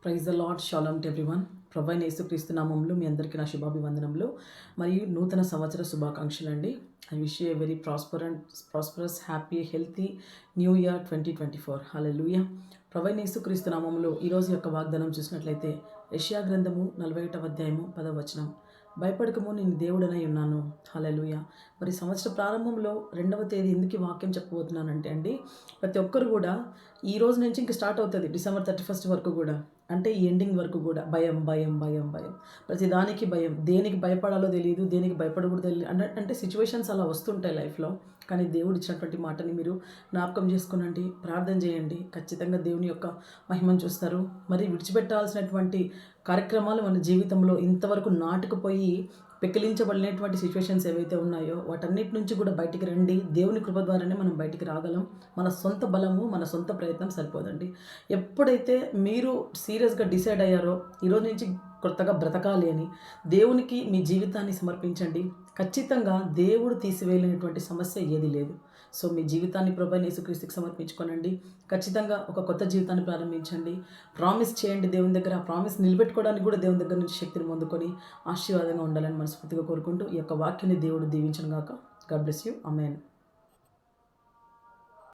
Praise the lord, shalom to everyone. ప్రభు అయిన యేసుక్రీస్తు నామంలో మీ అందరికీ నా శుభాభివందనములు మరియు నూతన సంవత్సర శుభాకాంక్షలు అండి. I wish you a very prosperous happy healthy new year 2024. హల్లెలూయా. ప్రభు అయిన యేసుక్రీస్తు నామంలో ఈరోజు యొక్క వాగ్దానం చూసినట్లయితే యెషయా గ్రంథము 41వ అధ్యాయము 10వ వచనం. భయపడకము, నేను దేవుడనై ఉన్నాను. హల్లెలూయా. మరి సంవత్సర ప్రారంభంలో 2వ తేదీ ఎందుకు ఈ వాక్యం చెప్పబోతున్నానంటే అండి, ప్రతి ఒక్కరు కూడా ఈ రోజు నుంచి ఇంక స్టార్ట్ అవుతుంది December 31st వరకు కూడా, అంటే ఈ ఎండింగ్ వరకు కూడా భయం భయం భయం భయం, ప్రతిదానికి భయం. దేనికి భయపడాలో తెలియదు, దేనికి భయపడకూడదు తెలియదు. అంటే సిచ్యువేషన్స్ అలా వస్తుంటాయి లైఫ్లో. కానీ దేవుడు ఇచ్చినటువంటి మాటని మీరు జ్ఞాపకం చేసుకునండి, ప్రార్థన చేయండి. ఖచ్చితంగా దేవుని యొక్క మహిమను చూస్తారు. మరి విడిచిపెట్టాల్సినటువంటి కార్యక్రమాలు మన జీవితంలో ఇంతవరకు నాటుకుపోయి పెకిలించబడినటువంటి సిచ్యువేషన్స్ ఏవైతే ఉన్నాయో వాటన్నిటి నుంచి కూడా బయటికి రండి. దేవుని కృప ద్వారానే మనం బయటికి రాగలం. మన సొంత బలము, మన సొంత ప్రయత్నం సరిపోదండి. ఎప్పుడైతే మీరు సీరియస్గా డిసైడ్ అయ్యారో ఈరోజు నుంచి కొత్తగా బ్రతకాలి అని, దేవునికి మీ జీవితాన్ని సమర్పించండి. ఖచ్చితంగా దేవుడు తీసివేయలేనటువంటి సమస్య ఏది లేదు. సో మీ జీవితాన్ని ప్రభువైన యేసుక్రీస్తుకి సమర్పించుకోనండి. ఖచ్చితంగా ఒక కొత్త జీవితాన్ని ప్రారంభించండి. ప్రామిస్ చేయండి దేవుని దగ్గర. ఆ ప్రామిస్ నిలబెట్టుకోవడానికి కూడా దేవుని దగ్గర నుంచి శక్తిని పొందుకొని ఆశీర్వాదంగా ఉండాలని మనస్ఫూర్తిగా కోరుకుంటూ ఈ యొక్క వాక్యాన్ని దేవుడు దీవించను గాక. God bless you. ఆమేన్.